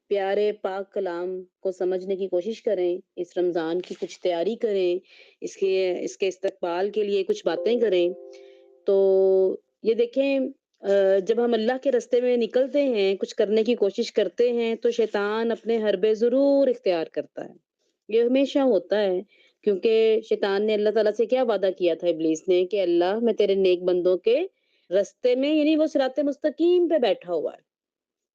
प्यारे पाक कलाम को समझने की कोशिश करें, इस रमज़ान की कुछ तैयारी करें, इसके इसके इस्तकबाल के लिए कुछ बातें करें। तो ये देखें, जब हम अल्लाह के रास्ते में निकलते हैं, कुछ करने की कोशिश करते हैं, तो शैतान अपने हरबे ज़रूर इख्तियार करता है। ये हमेशा होता है, क्योंकि शैतान ने अल्लाह ताला से क्या वादा किया था इब्लीस ने कि अल्लाह मैं तेरे नेक बंदों के रास्ते में, यानी वो सिराते मुस्तकीम पे बैठा हुआ है।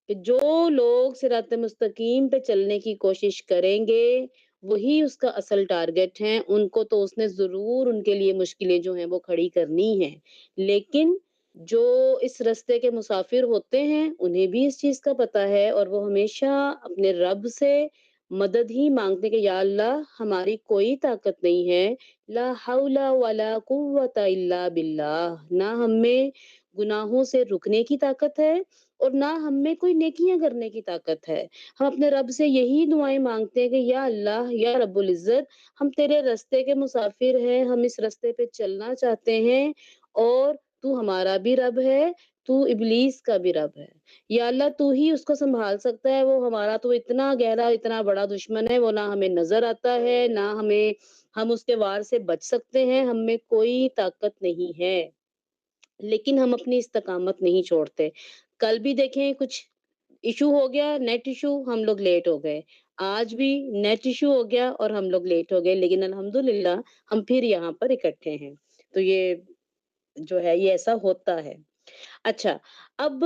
कि जो लोग सिराते मुस्तकीम पे चलने की कोशिश करेंगे, वही उसका असल टारगेट है। उनको तो उसने ज़रूर उनके लिए मुश्किलें जो हैं वो खड़ी करनी हैं। लेकिन जो इस रास्ते के मुसाफिर होते हैं, उन्हें भी इस चीज़ का पता है और वो हमेशा अपने रब से मदद ही माँगते हैं कि या अल्लाह हमारी कोई ताकत नहीं है, ला हौला वला कुव्वता इल्ला बिल्लाह। ना हम में गुनाहों से रुकने की ताकत है और ना हम में कोई नेकियां करने की ताकत है। हम अपने रब से यही दुआएं मांगते हैं कि या अल्लाह या रब्बुल इज्जत, हम तेरे रास्ते के मुसाफिर हैं, हम इस रास्ते पे चलना चाहते हैं और तू हमारा भी रब है, तू इब्लीस का भी रब है। या अल्लाह तू ही उसको संभाल सकता है, वो हमारा तो इतना गहरा इतना बड़ा दुश्मन है, वो ना हमें नजर आता है ना हमें, हम उसके वार से बच सकते हैं, हम में कोई ताकत नहीं है। लेकिन हम अपनी इस्तकामत नहीं छोड़ते। कल भी देखें कुछ इश्यू हो गया, नेट इश्यू, हम लोग लेट हो गए। आज भी नेट इश्यू हो गया और हम लोग लेट हो गए, लेकिन अल्हम्दुलिल्लाह हम फिर यहाँ पर इकट्ठे हैं। तो ये जो है ये ऐसा होता है। अच्छा, अब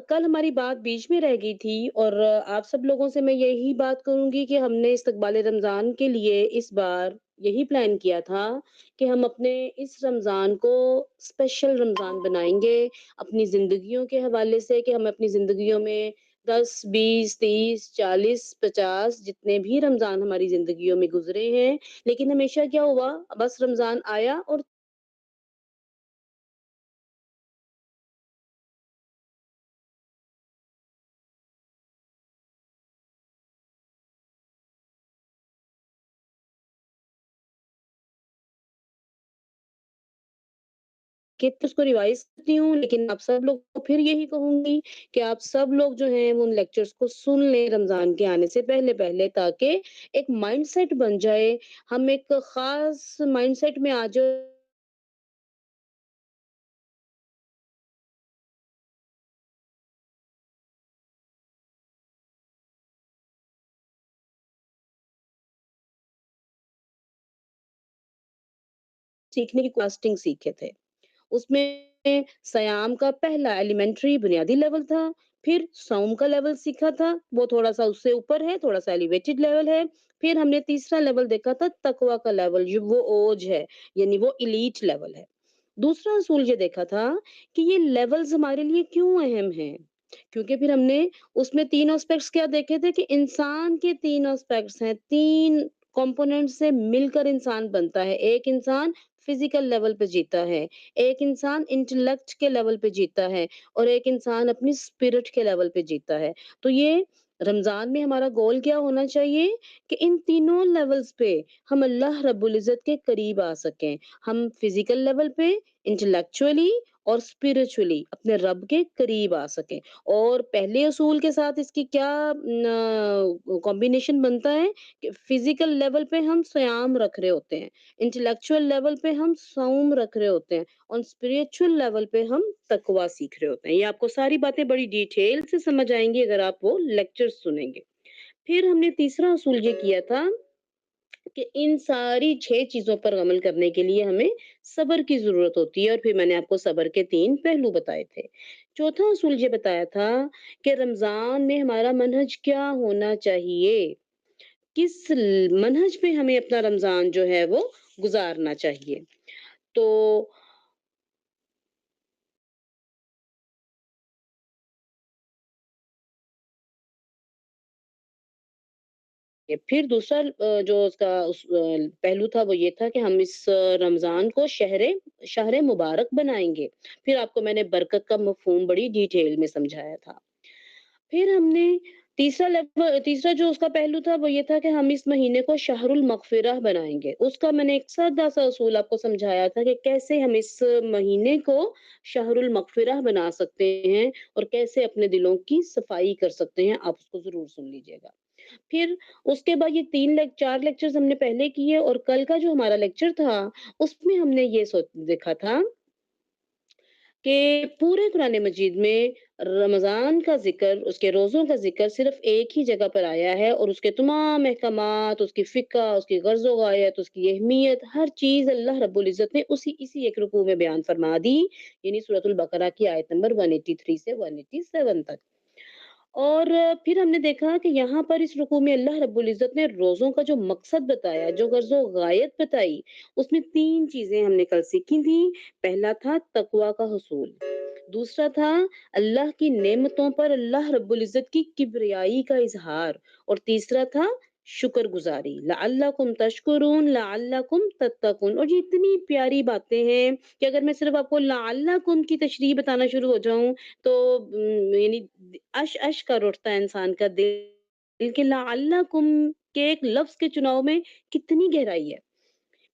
कल हमारी बात बीच में रह गई थी और आप सब लोगों से मैं यही बात करूँगी कि हमने इस्तक़बाल रमज़ान के लिए इस बार यही प्लान किया था कि हम अपने इस रमज़ान को स्पेशल रमज़ान बनाएँगे, अपनी ज़िंदगियों के हवाले से कि हम अपनी ज़िंदगियों में 10, 20, 30, 40, 50 जितने भी रमज़ान हमारी ज़िंदगियों में गुज़रे हैं, लेकिन हमेशा क्या हुआ, बस रमज़ान आया और कि तो उसको रिवाइज़ करती हूँ, लेकिन आप सब लोग को फिर यही कहूँगी कि आप सब लोग जो हैं वो उन लेक्चर्स को सुन लें रमज़ान के आने से पहले-पहले, ताकि एक माइंडसेट बन जाए, हम एक ख़ास माइंडसेट में आ जाए। सीखने की कास्टिंग सीखे थे। उसमें सयाम का पहला एलिमेंट्री बुनियादी लेवल था, फिर सौम का लेवल सीखा था, वो थोड़ा-सा उससे ऊपर है, थोड़ा-सा एलिवेटेड लेवल है। फिर हमने तीसरा लेवल देखा था तकवा का लेवल, जो वो ओज है, यानी वो एलीट लेवल है। दूसरा असूल ये देखा था कि ये लेवल्स हमारे लिए क्यों अहम हैं? क्योंकि फिर हमने उसमें 3 एस्पेक्ट्स क्या देखे थे कि इंसान के 3 एस्पेक्ट्स हैं, 3 कंपोनेंट से मिलकर इंसान बनता है। एक इंसान फिजिकल लेवल पे जीता है, एक इंसान इंटेलेक्ट के लेवल पे जीता है और एक इंसान अपनी स्पिरिट के लेवल पे जीता है। तो ये रमज़ान में हमारा गोल क्या होना चाहिए कि इन तीनों लेवल्स पे हम अल्लाह रब्बुल इज़्ज़त के करीब आ सकें। हम फिजिकल लेवल पे, इंटेलेक्चुअली और स्पिरिचुअली अपने रब के करीब आ सकें। और पहले असूल के साथ इसकी क्या कॉम्बिनेशन बनता है कि फिजिकल लेवल पे हम सियाम रख रहे होते हैं, इंटेलेक्चुअल लेवल पे हम सौम रख रहे होते हैं और स्पिरिचुअल लेवल पे हम तकवा सीख रहे होते हैं। ये आपको सारी बातें बड़ी डिटेल से समझ आएंगी अगर आप वो लेक्चर सुनेंगे। फिर हमने तीसरा असूल ये किया था कि इन सारी 6 चीज़ों पर अमल करने के लिए हमें सब्र की ज़रूरत होती है और फिर मैंने आपको सब्र के 3 पहलू बताए थे। चौथा असूल ये बताया था कि रमज़ान में हमारा मनहज क्या होना चाहिए? किस ल मनहज पे हमें अपना रमज़ान जो है वो गुज़ारना चाहिए। तो ये फिर दूसरा जो उसका पहलू था वो ये था कि हम इस रमज़ान को शहरे शहर मुबारक बनाएँगे। फिर आपको मैंने बरकत का मफ़हूम बड़ी डिटेल में समझाया था। फिर हमने तीसरा जो उसका पहलू था वो ये था कि हम इस महीने को शहरुल मग़फ़िरह बनाएँगे। उसका मैंने एक सादा-सा उसूल आपको समझाया था कि कैसे हम इस महीने को शहरुल मग़फ़िरह बना सकते हैं और कैसे अपने दिलों की सफाई कर सकते हैं। आप उसको ज़रूर सुन लीजिएगा। फिर उसके बाद ये 4 लेक्चर्स हमने पहले किए और कल का जो हमारा लेक्चर था, उसमें हमने ये देखा था कि पूरे कुरान मजीद में रमज़ान का ज़िक्र, उसके रोज़ों का ज़िक्र सिर्फ़ एक ही जगह पर आया है और उसके तमाम अहकामात, उसकी फ़िक़्ह, उसकी गर्ज़-ओ ग़ायत, उसकी अहमियत, हर चीज़ अल्लाह रब्बुल इज़्ज़त ने इसी एक रुकू में बयान फ़रमा दी, यानी सूरतुल बक़रा की आयत नंबर 183 से 187 तक। और फिर हमने देखा कि यहाँ पर इस रुकू में अल्लाह रब्बुल इज़्ज़त ने रोज़ों का जो मकसद बताया, जो गर्ज़ो गायत बताई, उसमें 3 चीज़ें हमने कल सीखी थी। पहला था तक़वा का हुसूल, दूसरा था अल्लाह की नेमतों पर अल्लाह रब्बुल इज़्ज़त की किब्रियाई का इज़हार और तीसरा था शुक्रगुज़ारी। लअल्लकुम तशकुरून, लअल्लकुम तत्तकून। और ये इतनी प्यारी बातें हैं कि अगर मैं सिर्फ़ आपको लअल्लकुम की तशरीह बताना शुरू हो जाऊँ तो यानी अश कर उठता है इंसान का दिल कि लअल्लकुम के एक लफ्ज़ के चुनाव में कितनी गहराई है।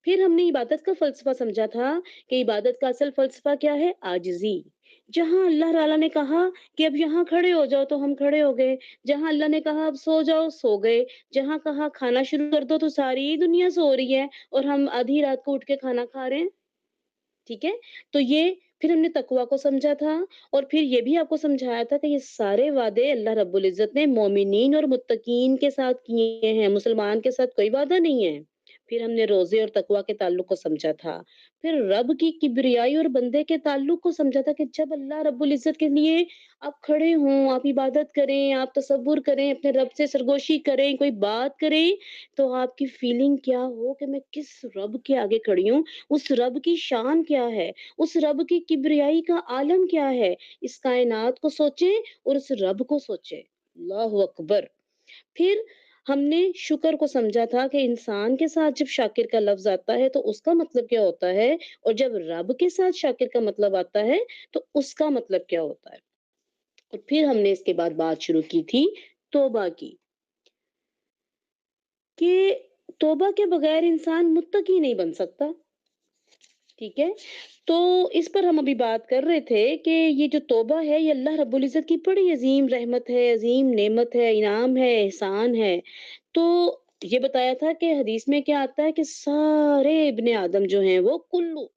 फिर हमने इबादत का फ़लसफ़ा समझा था कि इबादत का असल फ़लसफ़ा क्या है? आजिज़ी। जहाँ अल्लाह ताला ने कहा कि अब यहाँ खड़े हो जाओ तो हम खड़े हो गए, जहाँ अल्लाह ने कहा अब सो जाओ, सो गए, जहाँ कहा खाना शुरू कर दो तो सारी दुनिया सो रही है और हम आधी रात को उठ के खाना खा रहे हैं। ठीक है? तो ये फिर हमने तकवा को समझा था और फिर ये भी आपको समझाया था कि ये सारे वादे अल्लाह रब्बुल इज़्ज़त ने मोमिनीन और मुत्तकीन के साथ किए हैं, मुसलमान के साथ कोई वादा नहीं है। फिर हमने रोज़े और तकवा के ताल्लुक को समझा था। फिर रब की किब्रियाई और बंदे के ताल्लुक को समझा था कि जब अल्लाह रब्बुल इज़्ज़त के लिए आप खड़े हों, आप इबादत करें, आप तसव्वुर करें, अपने रब से सरगोशी करें, कोई बात करें, तो आपकी फीलिंग क्या हो कि मैं किस रब के आगे खड़ी हूँ, उस रब की शान क्या है, उस रब की किब्रियाई का आलम क्या है, इस कायनात को सोचें और उस रब को सोचें। अल्लाहु अकबर! फिर हमने शुक्र को समझा था कि इंसान के साथ जब शाकिर का लफ्ज़ आता है तो उसका मतलब क्या होता है और जब रब के साथ शाकिर का मतलब आता है तो उसका मतलब क्या होता है। और फिर हमने इसके बाद बात शुरू की थी तौबा की, कि तौबा के बगैर इंसान मुत्तकी नहीं बन सकता। ठीक है? तो इस पर हम अभी बात कर रहे थे कि ये जो तौबा है ये अल्लाह रब्बुल इज़्ज़त की बड़ी अज़ीम रहमत है, अज़ीम नेमत है, इनाम है, एहसान है। तो ये बताया था कि हदीस में क्या आता है कि सारे इब्ने आदम जो हैं वो कुल्लू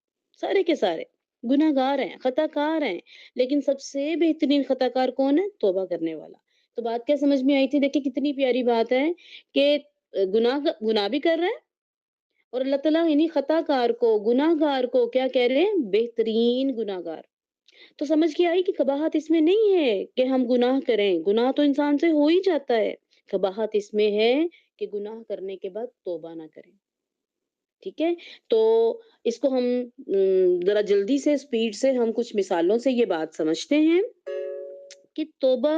सारे के सारे गुनहगार हैं, खताकार हैं, लेकिन सबसे बेहतरीन खताकार कौन है? तौबा करने वाला। तो बात क्या समझ में आई थी? देखिए कितनी प्यारी बात है कि गुनाह भी कर रहा है और अल्लाह ताला इन्हीं खताकार को, गुनाहगार को क्या कह रहे हैं? बेहतरीन गुनाहगार। तो समझ के आई कि कबाहत इसमें नहीं है कि हम गुनाह करें, गुनाह तो इंसान से हो ही जाता है। कबाहत इसमें है कि गुनाह करने के बाद तौबा ना करें। ठीक है? तो इसको हम ज़रा जल्दी से स्पीड से हम कुछ मिसालों से ये बात समझते हैं कि तौबा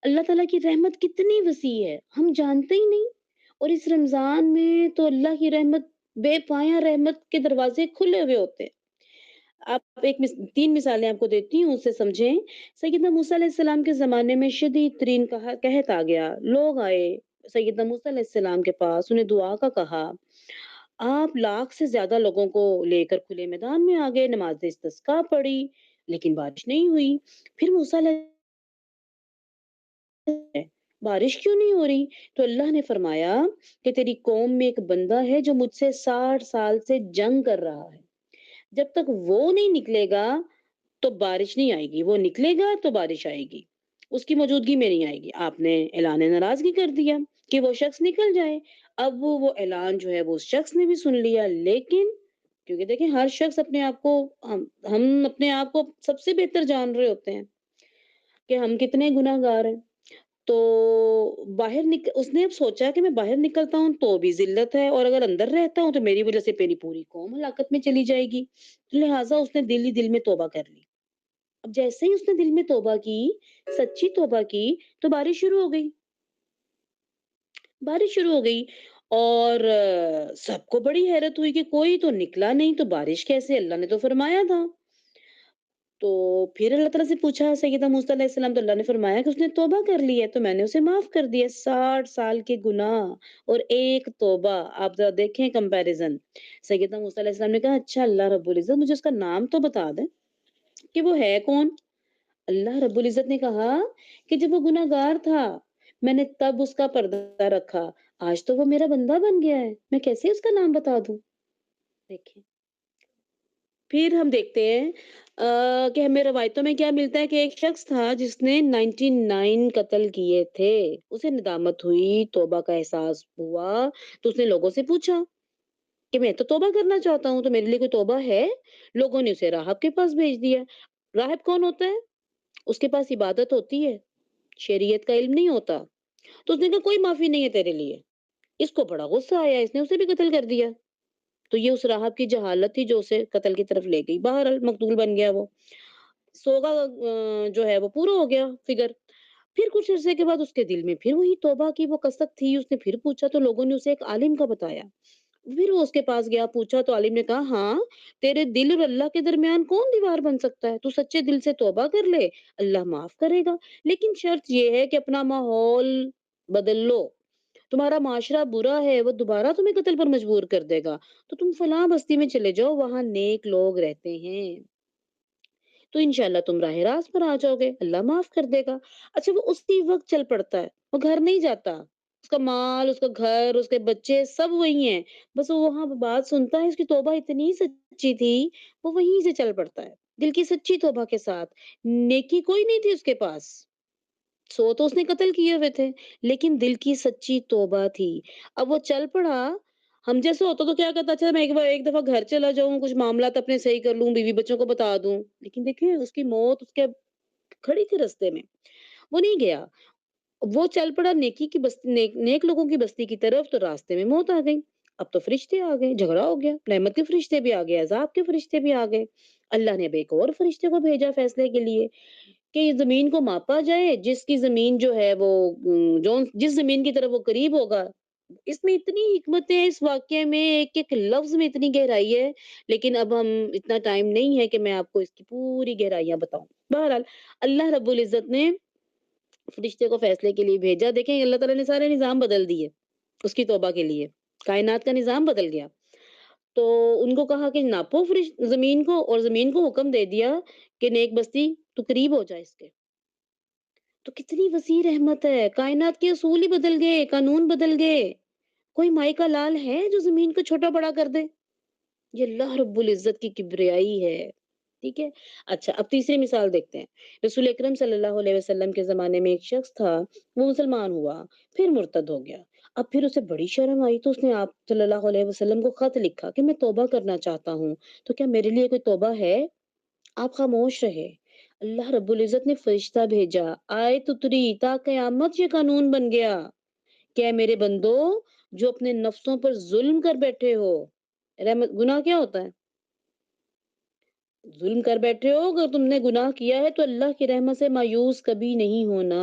अल्लाह ताला की रहमत कितनी वसी है, हम जानते ही नहीं। और इस रमज़ान में तो अल्लाह की रहमत बेपाया रहमत के दरवाज़े खुले हुए होते हैं। आप 3 मिसालें आपको देती हूँ, उससे समझें। सैयदना मूसा अलैहिस्सलाम के ज़माने में शदीद तरीन कहत आ गया। लोग आए सैयदना मूसा अलैहिस्सलाम के पास, उन्हें दुआ का कहा। आप लाख से ज़्यादा लोगों को लेकर खुले मैदान में आ गए, नमाज़ इस्तिस्का पढ़ी, लेकिन बारिश नहीं हुई। फिर मूसा बारिश क्यों नहीं हो रही? तो अल्लाह ने फरमाया कि तेरी कौम में एक बंदा है जो मुझसे 60 साल से जंग कर रहा है। जब तक वो नहीं निकलेगा तो बारिश नहीं आएगी, वो निकलेगा तो बारिश आएगी। उसकी मौजूदगी में नहीं आएगी। आपने ऐलान नाराज़गी कर दिया कि वो शख्स निकल जाए। अब वो ऐलान जो है वो उस शख्स ने भी सुन लिया, लेकिन क्योंकि देखिए हर शख्स अपने आप को हम अपने आप को सबसे बेहतर जान रहे होते हैं कि हम कितने गुनहगार हैं। तो उसने अब सोचा कि मैं बाहर निकलता हूँ तो भी ज़िल्लत है और अगर अंदर रहता हूँ तो मेरी वज़ह से मेरी पूरी कौम हलाकत में चली जाएगी। लिहाज़ा उसने दिल ही दिल में तौबा कर ली। अब जैसे ही उसने दिल में तौबा की, सच्ची तौबा की, तो बारिश शुरू हो गई। बारिश शुरू हो गई और सबको बड़ी हैरत हुई कि कोई तो निकला नहीं तो बारिश कैसे? अल्लाह ने तो फरमाया था। तो फिर अल्लाह ताला से पूछा सैयदना मूसा अलैहिस्सलाम, तो अल्लाह ने फरमाया कि उसने तौबा कर ली है, तो मैंने उसे माफ़ कर दिया। 60 साल के गुनाह और 1 तौबा, आप ज़रा देखें कंपैरिज़न। सैयदना मूसा अलैहिस्सलाम ने कहा, अच्छा अल्लाह रब्बुल इज़्ज़त मुझे उसका नाम तो बता दें कि वो है कौन? अल्लाह रब्बुल इज़्ज़त ने कहा कि जब वो गुनहगार था, मैंने तब उसका पर्दा रखा। आज तो वो मेरा बंदा बन गया है, मैं कैसे उसका नाम बता दूँ? देखिए। फिर हम देखते हैं कि हमें रवायतों में क्या मिलता है कि एक शख्स था जिसने 99 कत्ल किए थे। उसे नदामत हुई, तौबा का एहसास हुआ, तो उसने लोगों से पूछा कि मैं तो तौबा करना चाहता हूँ, तो मेरे लिए कोई तौबा है? लोगों ने उसे राहब के पास भेज दिया। राहब कौन होता है? उसके पास इबादत होती है, शरीयत का इल्म नहीं होता। तो उसने कहा कोई माफ़ी नहीं है तेरे लिए। इसको बड़ा गुस्सा आया, इसने उसे भी कत्ल कर दिया। तो ये उस राहब की जहालत थी जो उसे कत्ल की तरफ ले गई। बहरहाल मकतूल बन गया वो। 100 का जो है वो पूरा हो गया फिगर। फिर कुछ अरसे के बाद उसके दिल में फिर वही तौबा की वो कसक थी, उसने फिर पूछा तो लोगों ने उसे एक आलिम का बताया। फिर वो उसके पास गया, पूछा तो आलिम ने कहा, हाँ, तेरे दिल और अल्लाह के दरमियान कौन दीवार बन सकता है? तू सच्चे दिल से तौबा कर ले, अल्लाह माफ करेगा। लेकिन शर्त ये है कि अपना माहौल बदल लो। तुम्हारा माशरा बुरा है, वो दोबारा तुम्हें कत्ल पर मजबूर कर देगा। तो तुम फलां बस्ती में चले जाओ, वहां नेक लोग रहते हैं। तो इंशाल्लाह तुम राह रास्त पर आ जाओगे, अल्लाह माफ कर देगा। अच्छा, वो उसी वक्त चल पड़ता है, वो घर नहीं जाता। उसका माल, उसका घर, उसके बच्चे सब वही हैं। बस वो वहां बात सुनता है, उसकी तौबा इतनी सच्ची थी, वो वहीं से चल पड़ता है, दिल की सच्ची तौबा के साथ। नेकी कोई नहीं थी उसके पास, 100 तो उसने कत्ल किए हुए थे, लेकिन दिल की सच्ची तौबा थी। अब वो चल पड़ा, हम जैसा होता तो क्या कहता, अच्छा मैं एक दफ़ा घर चला जाऊँ, कुछ मामलात अपने सही कर लूँ, बीवी-बच्चों को बता दूँ। लेकिन देखिए उसकी मौत उसके खड़ी थी रास्ते में, वो नहीं गया। वो चल पड़ा नेकी की बस्ती, नेक लोगों की बस्ती की तरफ, तो रास्ते में मौत आ गई। अब तो फरिश्ते आ गए, झगड़ा हो गया, रहमत के फरिश्ते भी आ गए, अज़ाब के फरिश्ते भी आ गए। अल्लाह ने अब एक और फरिश्ते को भेजा फैसले के लिए कि ज़मीन को मापा जाए, जिसकी ज़मीन जो है वो जिस ज़मीन की तरफ वो करीब होगा। इसमें इतनी हिकमत है, इस वाक़ये में एक-एक लफ्ज़ में इतनी गहराई है, लेकिन अब हम इतना टाइम नहीं है कि मैं आपको इसकी पूरी गहराइयाँ बताऊँ। बहरहाल अल्लाह रब्बुल इज़्ज़त ने फरिश्ते को फैसले के लिए भेजा। देखें अल्लाह ताला ने सारे निज़ाम बदल दिए, उसकी तौबा के लिए। कायनात का निज़ाम बदल गया। तो उनको कहा कि नापो ज़मीन को, और ज़मीन को हुक्म दे दिया कि नेक बस्ती तू करीब हो जा इसके। तो कितनी वसी रहमत है, कायनात के असूल ही बदल गए, कानून बदल गए। कोई माई का लाल है जो ज़मीन को छोटा-बड़ा कर दे? ये अल्लाह रब्बुल इज़्ज़त की किब्रियाई है। ठीक है? अच्छा, अब तीसरी मिसाल देखते हैं। रसूल अकरम सल्लल्लाहु अलैहि वसल्लम के ज़माने में एक शख्स था, वो मुसलमान हुआ, फिर मुर्तद हो गया। अब फिर उसे बड़ी शर्म आई, तो उसने आप सल्लल्लाहु अलैहि वसल्लम को खत लिखा कि मैं तौबा करना चाहता हूँ, तो क्या मेरे लिए कोई तौबा है? आप खामोश रहे। अल्लाह रब्बुल इज़्ज़त ने फरिश्ता भेजा, आयत उतरी, ता क़यामत ये कानून बन गया कि ऐ मेरे बंदो, जो अपने नफ्सों पर ज़ुल्म कर बैठे हो, रहमत गुनाह क्या होता है? ज़ुल्म कर बैठे हो, अगर तुमने गुनाह किया है तो अल्लाह की रहमत से मायूस कभी नहीं होना।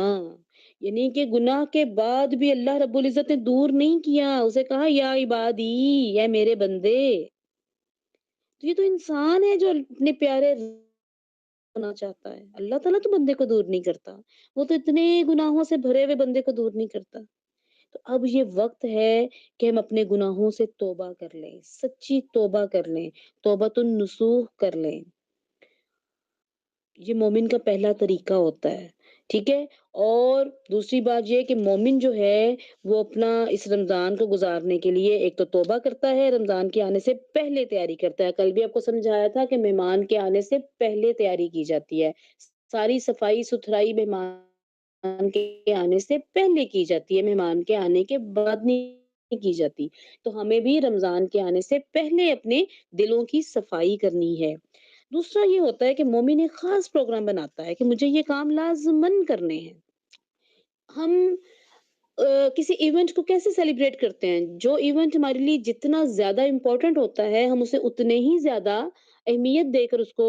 यानी कि गुनाह के बाद भी अल्लाह रब्बुल इज़्ज़त ने दूर नहीं किया, उसे कहा या इबादी, ऐ मेरे बंदे। तो ये तो इंसान है जो अपने प्यारे होना चाहता है। अल्लाह ताला तो बंदे को दूर नहीं करता। वो तो इतने गुनाहों से भरे हुए बंदे को दूर नहीं करता। तो अब ये वक़्त है कि हम अपने गुनाहों से तौबा कर लें, सच्ची तौबा कर लें, तौबतुन नसूह कर लें। ये मोमिन का पहला तरीका होता है, ठीक है? और दूसरी बात ये है कि मोमिन जो है, वो अपना इस रमज़ान को गुज़ारने के लिए एक तो तौबा करता है, रमज़ान के आने से पहले तैयारी करता है। कल भी आपको समझाया था कि मेहमान के आने से पहले तैयारी की जाती है। सारी सफाई-सुथराई मेहमान के आने से पहले की जाती है, मेहमान के आने के बाद नहीं की जाती। तो हमें भी रमज़ान के आने से पहले अपने दिलों की सफाई करनी है। दूसरा ये होता है कि मोमिन एक ख़ास प्रोग्राम बनाता है कि मुझे ये काम लाज़िमन करने हैं। हम किसी इवेंट को कैसे सेलिब्रेट करते हैं? जो इवेंट हमारे लिए जितना ज़्यादा इम्पोर्टेंट होता है, हम उसे उतने ही ज़्यादा अहमियत देकर उसको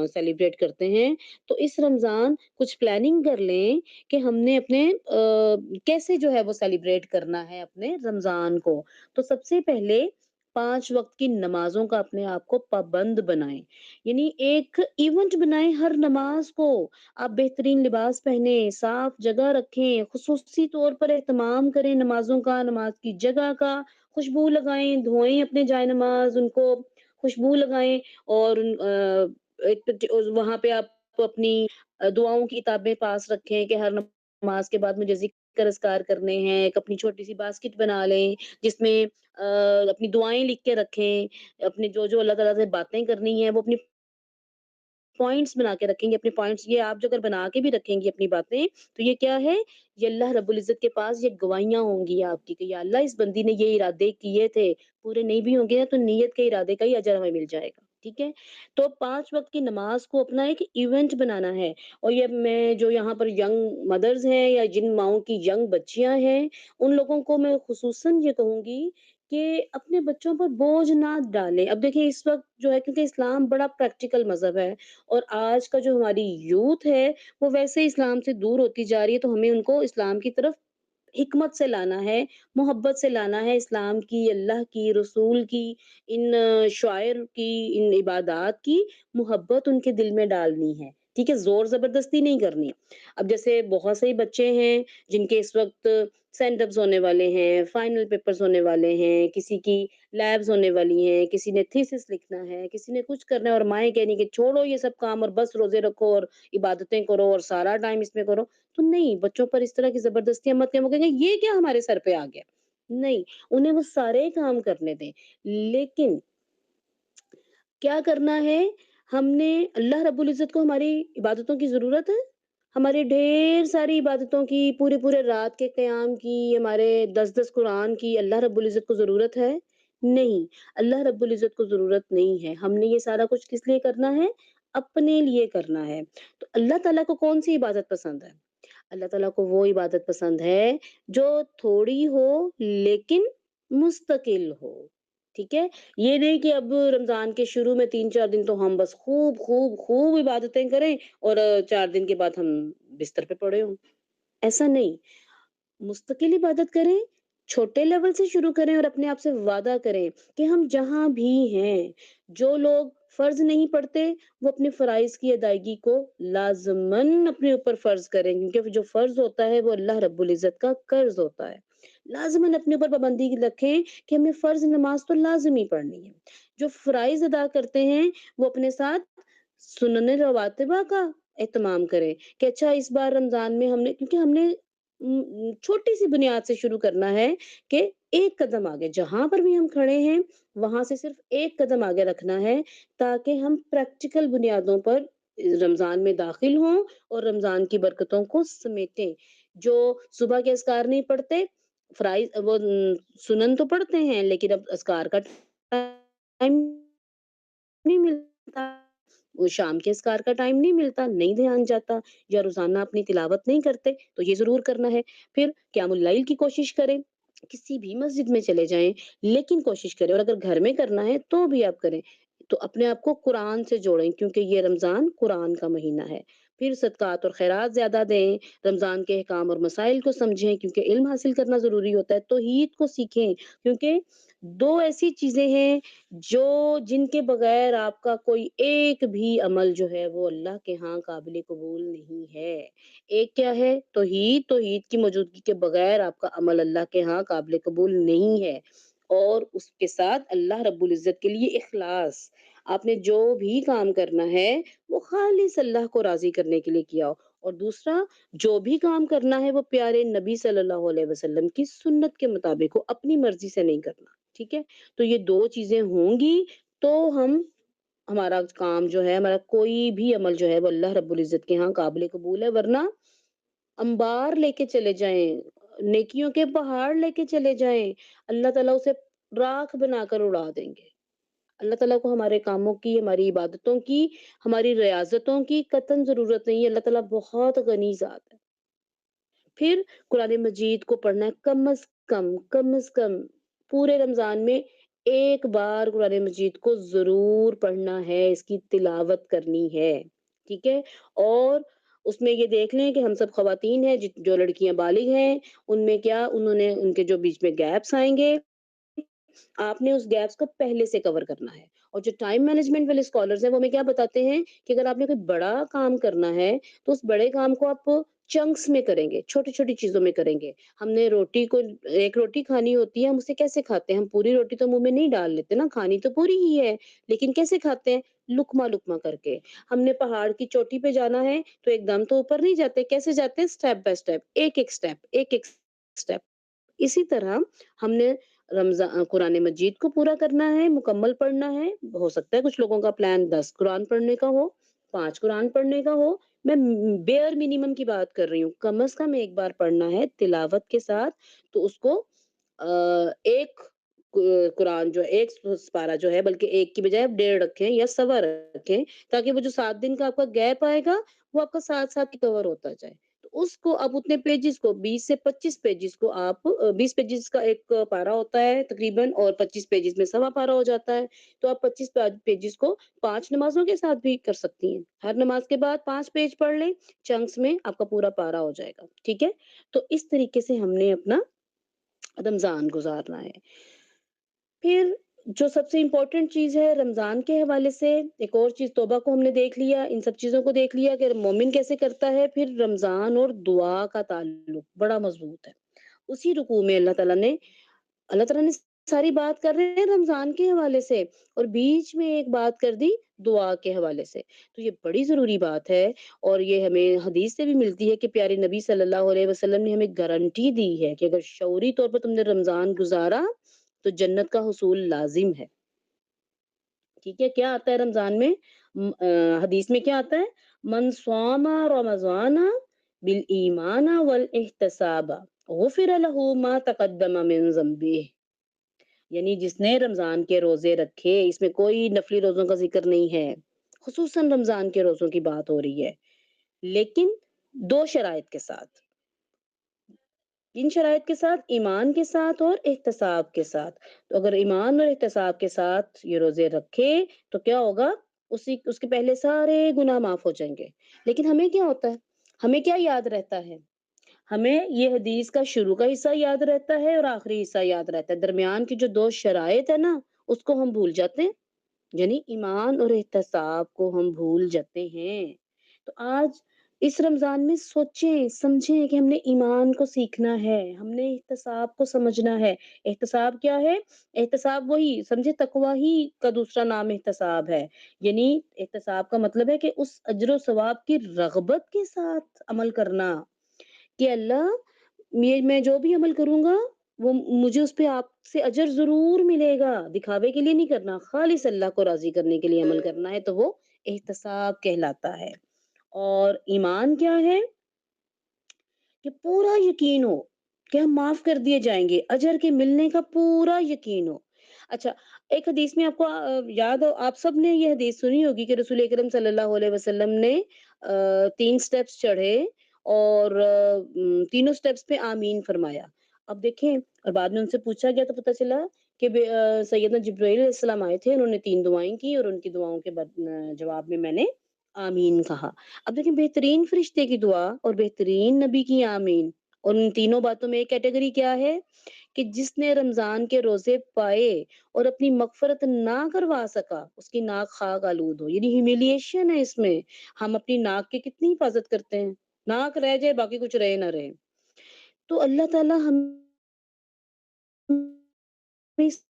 सेलिब्रेट करते हैं। तो इस रमज़ान कुछ प्लानिंग कर लें कि हमने अपने कैसे जो है वो सेलिब्रेट करना है अपने रमज़ान को। तो सबसे पहले 5 वक़्त की नमाज़ों का अपने आप को पाबंद बनाएँ। यानी एक इवेंट बनाएँ हर नमाज़ को। आप बेहतरीन लिबास पहने, साफ जगह रखें, खुसूसी तौर पर एहतमाम करें नमाज़ों का, नमाज़ की जगह का, खुशबू लगाएँ, धोएँ अपने जाए-नमाज़, उनको खुशबू लगाएँ और एक तो वहाँ पे आप अपनी दुआओं की किताबें पास रखें कि हर नमाज़ के बाद मुझे ज़िक्र अज़कार करने हैं। एक अपनी छोटी-सी बास्केट बना लें, जिसमें अपनी दुआएँ लिख के रखें, अपनी जो-जो अल्लाह ताला से बातें करनी है, वो अपनी पॉइंट्स बना के रखेंगे, अपने पॉइंट्स ये आप जो अगर बना के भी रखेंगी अपनी बातें, तो ये क्या है, ये अल्लाह रब्बुल इज़्ज़त के पास ये गवाहियाँ होंगी आपकी कि या अल्लाह इस बंदी ने ये इरादे किए थे, पूरे नहीं भी होंगे ना तो नियत के इरादे का ही अजर हमें मिल जाएगा, ठीक है? तो 5 वक़्त की नमाज़ को अपना एक इवेंट बनाना है और ये मैं जो यहाँ पर यंग मदर्स हैं या जिन माँओं की यंग बच्चियाँ हैं, उन लोगों को मैं खुसूसन ये कहूँगी कि अपने बच्चों पर बोझ ना डालें। अब देखिए इस वक़्त जो है क्योंकि इस्लाम बड़ा प्रैक्टिकल मज़हब है और आज का जो हमारी यूथ है, वो वैसे इस्लाम से दूर होती जा रही है, तो हमें उनको इस्लाम की तरफ हिकमत से लाना है, मोहब्बत से लाना है, इस्लाम की, अल्लाह की, रसूल की, इन शायर की, इन इबादात की मोहब्बत उनके दिल में डालनी है, ठीक है? ज़ोर-ज़बरदस्ती नहीं करनी। अब जैसे बहुत से बच्चे हैं, जिनके इस वक़्त सेंटअप्स होने वाले हैं, फाइनल पेपर्स होने वाले हैं, किसी की लैब्स होने वाली हैं, किसी ने थीसिस लिखना है, किसी ने कुछ करना है और माएँ कह रही हैं कि छोड़ो ये सब काम और बस रोज़े रखो और इबादतें करो और सारा टाइम इसमें करो। तो नहीं, बच्चों पर इस तरह की ज़बरदस्तियाँ मत करें, वो कहेंगे ये क्या हमारे सर पे आ गया? नहीं, उन्हें वो सारे काम करने दें। लेकिन क्या करना है, हमने अल्लाह रब्बुल इज़्ज़त को हमारी इबादतों की ज़रूरत है? हमारी ढेर सारी इबादतों की, पूरे-पूरे रात के क़याम की, हमारे 10-10 कुरान की अल्लाह रब्बुल इज़्ज़त को ज़रूरत है? नहीं, अल्लाह रब्बुल इज़्ज़त को ज़रूरत नहीं है। हमने ये सारा कुछ किस लिए करना है? अपने लिए करना है। तो अल्लाह ताला को कौन-सी इबादत पसंद है? अल्लाह ताला को वो इबादत पसंद है जो थोड़ी हो लेकिन मुस्तकिल हो, ठीक है? ये नहीं कि अब रमज़ान के शुरू में 3-4 दिन तो हम बस खूब इबादतें करें और 4 दिन के बाद हम बिस्तर पे पड़े हों, ऐसा नहीं। मुस्तकिल इबादत करें, छोटे लेवल से शुरू करें और अपने आप से वादा करें कि हम जहाँ भी हैं, जो लोग फ़र्ज़ नहीं पढ़ते, वो अपने फ़राइज़ की अदायगी को लाज़िमन अपने ऊपर फ़र्ज़ करें क्योंकि जो फ़र्ज़ होता है, वो अल्लाह रब्बुल इज़्ज़त का कर्ज़ होता है। लाज़िमन अपने ऊपर पाबंदी रखें कि हमें फ़र्ज़ नमाज़ तो लाज़मी पढ़नी है। जो फ़राइज़ अदा करते हैं, वो अपने साथ सुनने रवातिबा का एहतमाम करें कि अच्छा इस बार रमज़ान में हमने क्योंकि हमने छोटी-सी बुनियाद से शुरू करना है कि एक कदम आगे जहाँ पर भी हम खड़े हैं, वहाँ से सिर्फ़ एक कदम आगे रखना है, ताकि हम प्रैक्टिकल बुनियादों पर रमज़ान में दाखिल हों और रमज़ान की बरकतों को समेटें। जो सुबह के अज़कार नहीं पढ़ते, सुनन तो पढ़ते हैं, लेकिन अब अज़कार का टाइम नहीं मिलता। वो शाम के इज़्कार का टाइम नहीं मिलता, नहीं ध्यान जाता या रोज़ाना अपनी तिलावत नहीं करते, तो ये ज़रूर करना है। फिर क़यामुल लैल की कोशिश करें, किसी भी मस्जिद में चले जाएँ, लेकिन कोशिश करें और अगर घर में करना है तो भी आप करें। तो अपने आप को कुरान से जोड़ें क्योंकि ये रमज़ान कुरान का महीना है। फिर सदक़ात और खैरात ज़्यादा दें, रमज़ान के अहकाम और मसाइल को समझें क्योंकि इल्म हासिल करना ज़रूरी होता है, तौहीद को सीखें क्योंकि 2 ऐसी चीज़ें हैं जो जिनके बगैर आपका कोई एक भी अमल जो है वो अल्लाह के यहाँ काबिल कबूल नहीं है। एक क्या है तौहीद, तौहीद की मौजूदगी के बगैर आपका अमल अल्लाह के यहाँ काबिल कबूल नहीं है और उसके साथ अल्लाह रब्बुल इज़्ज़त के लिए इखलास। आपने जो भी काम करना है वो खालिस अल्लाह को राज़ी करने के लिए किया हो और दूसरा जो भी काम करना है वो प्यारे नबी सल्लल्लाहु अलैहि वसल्लम की सुन्नत के मुताबिक हो, अपनी मर्ज़ी से नहीं करना, ठीक है? तो ये 2 चीज़ें होंगी तो हम हमारा काम जो है, हमारा कोई भी अमल जो है वो अल्लाह रब्बुल इज़्ज़त के यहाँ काबिल कबूल है वरना अंबार लेके चले जाएँ, नेकियों के पहाड़ लेके चले जाएँ, अल्लाह ताला उसे राख बनाकर उड़ा देंगे। अल्लाह ताला को हमारे कामों की, हमारी इबादतों की, हमारी रियाज़तों की कतई ज़रूरत नहीं है, अल्लाह ताला बहुत गनी ज़ात है। फिर कुरान मजीद को पढ़ना है कम से कम पूरे रमज़ान में 1 बार कुरान मजीद को ज़रूर पढ़ना है, इसकी तिलावत करनी है, ठीक है? और उसमें ये देख लें कि हम सब ख़वातीन हैं, जो लड़कियाँ बालिग़ हैं, उनमें क्या उन्होंने उनके जो बीच में गैप्स आएँगे आपने उस गैप्स को पहले से कवर करना है। और जो टाइम मैनेजमेंट वाले स्कॉलर्स हैं, वो हमें क्या बताते हैं कि अगर आपने कोई बड़ा काम करना है, तो उस बड़े काम को आप चंक्स में करेंगे, छोटी-छोटी चीज़ों में करेंगे। हमने रोटी को एक रोटी खानी होती है, हम उसे कैसे खाते हैं? हम पूरी रोटी तो मुँह में नहीं डाल लेते ना, खानी तो पूरी ही है, लेकिन कैसे खाते हैं? लुक़मा-लुक़मा करके। हमने पहाड़ की चोटी पे जाना है, तो एकदम तो ऊपर नहीं जाते, कैसे जाते हैं? स्टेप बाय स्टेप, एक-एक स्टेप, एक-एक स्टेप। इसी तरह हमने कुरान मजीद को पूरा करना है, मुकम्मल पढ़ना है। हो सकता है कुछ लोगों का प्लान 10 कुरान पढ़ने का हो, 5 कुरान पढ़ने का हो। मैं बेयर मिनिमम की बात कर रही हूँ। कम से कम 1 बार पढ़ना है तिलावत के साथ, तो उसको एक कुरान जो है, 1 पारा जो है, बल्कि 1 की बजाय आप 1.5 रखें या सवा रखें, ताकि वो जो 7 दिन का आपका गैप आएगा, वो आपका साथ-साथ ही कवर होता जाए। तो उसको आप उतने पेजेज़ को 20 से 25 पेजेज़ को आप 20 पेजेज़ का एक पारा होता है तकरीबन, और 25 पेजेज़ में सवा पारा हो जाता है। तो आप 25 पेजेज़ को 5 नमाज़ों के साथ भी कर सकती हैं। हर नमाज़ के बाद 5 पेज पढ़ लें, चंक्स में आपका पूरा पारा हो जाएगा, ठीक है? तो इस तरीके से हमने अपना रमज़ान गुज़ारना है। फिर जो सबसे इम्पोर्टेंट चीज़ है रमज़ान के हवाले से, एक और चीज़, तौबा को हमने देख लिया, इन सब चीज़ों को देख लिया कि मोमिन कैसे करता है, फिर रमज़ान और दुआ का ताल्लुक बड़ा मज़बूत है। उसी रुकू में अल्लाह ताला ने सारी बात कर रहे हैं रमज़ान के हवाले से, और बीच में एक बात कर दी दुआ के हवाले से। तो ये बड़ी ज़रूरी बात है, और ये हमें हदीस से भी मिलती है कि प्यारे नबी सल्लल्लाहु अलैहि वसल्लम ने हमें गारंटी दी है कि अगर शऊरी तौर पर तुमने रमज़ान गुज़ारा, तो जन्नत का हुसूल लाज़िम है। ठीक है? क्या आता है रमज़ान में? हदीस में क्या आता है? मन स्वामा रमज़ाना बिल ईमाना वल इहतिसाबा गुफ़िर लहू मा तक़द्दम मिन ज़म्बिही। यानी जिसने रमज़ान के रोज़े रखे, इसमें कोई नफ़ली रोज़ों का ज़िक्र नहीं है, खुसूसन रमज़ान के रोज़ों की बात हो रही है, लेकिन 2 शराइत के साथ। किन शराइत के साथ? ईमान के साथ और एहतिसाब के साथ। तो अगर ईमान और एहतिसाब के साथ ये रोज़े रखे, तो क्या होगा? उसी उसके पहले सारे गुनाह माफ़ हो जाएँगे। लेकिन हमें क्या होता है? हमें क्या याद रहता है? हमें ये हदीस का शुरू का हिस्सा याद रहता है और आखिरी हिस्सा याद रहता है। दरमियान की जो 2 शराइत है ना, उसको हम भूल जाते हैं। यानी ईमान और एहतिसाब को हम भूल जाते हैं। तो आज इस रमज़ान में सोचें, समझें कि हमने ईमान को सीखना है, हमने एहतिसाब को समझना है। एहतिसाब क्या है? एहतिसाब वही समझे, तकवा ही का दूसरा नाम एहतिसाब है। यानी एहतिसाब का मतलब है कि उस अजर ओ सवाब की रग़बत के साथ अमल करना। कि अल्लाह, ये मैं जो भी अमल करूँगा, वो मुझे उस पे आपसे अजर ज़रूर मिलेगा। दिखावे के लिए नहीं करना, खालिस अल्लाह को राज़ी करने के लिए अमल करना है, तो वो एहतिसाब कहलाता है। और ईमान क्या है? कि पूरा यकीन हो कि हम माफ़ कर दिए जाएँगे, अजर के मिलने का पूरा यकीन हो। अच्छा, एक हदीस में आपको याद हो, आप सबने ये हदीस सुनी होगी कि रसूल अकरम सल्लल्लाहु अलैहि वसल्लम ने 3 स्टेप्स चढ़े और तीनों स्टेप्स पे आमीन फरमाया। अब देखें, और बाद में उनसे पूछा गया तो पता चला कि सैयदना जिब्राइल अलैहिस्सलाम आए थे, उन्होंने 3 दुआएँ की और उनकी दुआओं के जवाब में मैंने आमीन कहा। अब देखिए, बेहतरीन फरिश्ते की दुआ और बेहतरीन नबी की आमीन, और उन तीनों बातों में एक कैटेगरी क्या है कि जिसने रमज़ान के रोज़े पाए और अपनी मग़फ़िरत ना करवा सका, उसकी नाक खाक आलूद हो। यानी ह्यूमिलिएशन है इसमें। हम अपनी नाक की कितनी हिफ़ाज़त करते हैं। नाक रह जाए, बाकी कुछ रहे ना रहे। तो अल्लाह ताला हमें इस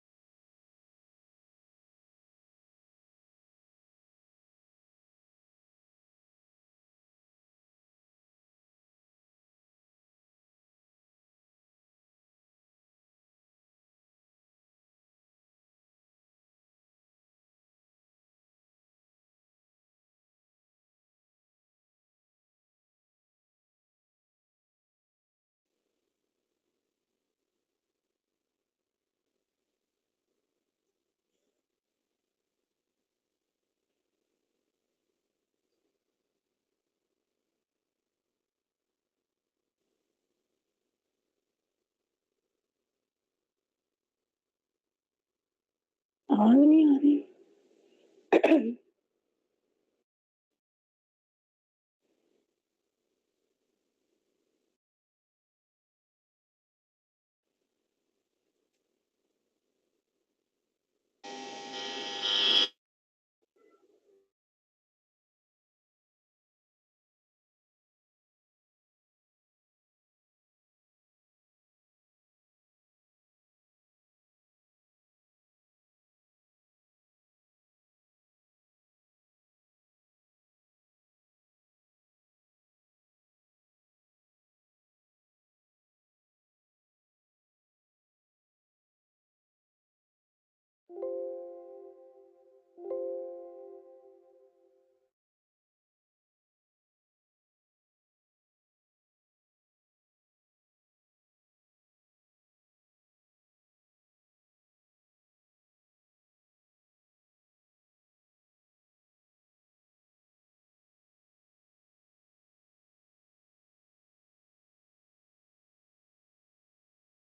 आवाज़ नहीं आ रही।